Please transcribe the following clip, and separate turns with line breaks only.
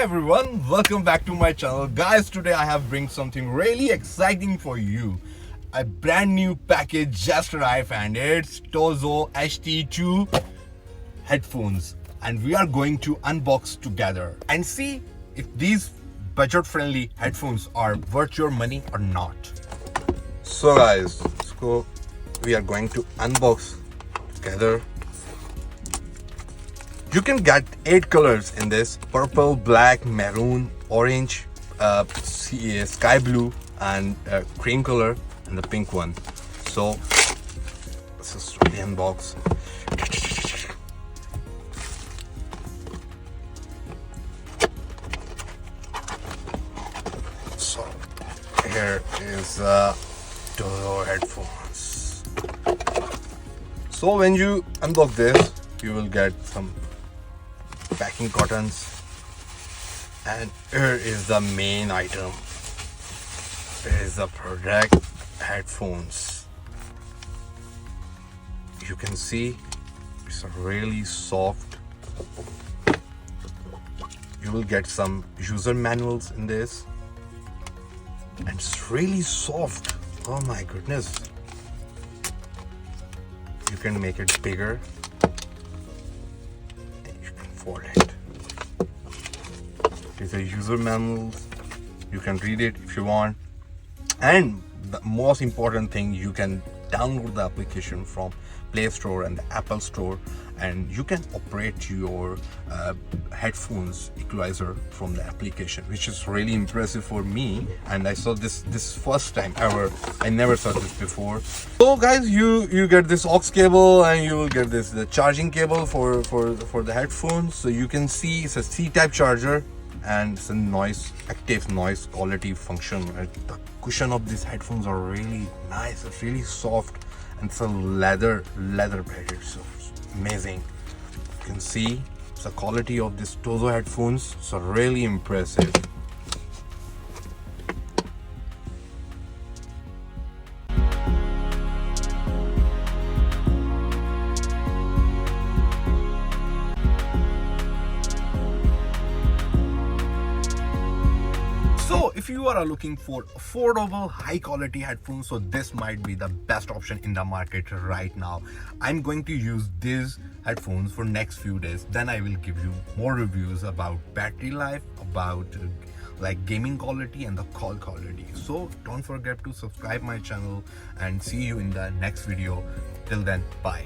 everyone, welcome back to my channel. Guys, today I have bring something really exciting for you. A brand new package just arrived and it's TOZO HT2 headphones, and we are going to unbox together and see if these budget friendly headphones are worth your money or not. So guys, we are going to unbox together. You can get 8 colors in this: purple, black, maroon, orange, sky blue, and cream color, and the pink one. So this is the unbox. So here is TOZO headphones. So when you unbox this, you will get some packing cottons, and here is the main item. Here is the product, headphones. You can see it's really soft. You will get some user manuals in this, and it's really soft. Oh my goodness. You can make it bigger. For it. These are user manuals. You can read it if you want, and the most important thing, you can download the application from Play Store and the Apple Store, and you can operate your headphones equalizer from the application, which is really impressive for me. And I saw this first time ever. I never saw this before. So guys, you get this aux cable, and you will get the charging cable for the headphones. So you can see it's a C-type charger, and it's a active noise quality function. The cushion of these headphones are really nice. It's really soft, and it's a leather padded, so it's amazing. You can see the quality of this TOZO headphones. So really impressive. So if you are looking for affordable, high quality headphones, so this might be the best option in the market right now. I'm going to use these headphones for next few days. Then I will give you more reviews about battery life, about like gaming quality and the call quality. So don't forget to subscribe my channel, and see you in the next video. Till then, bye.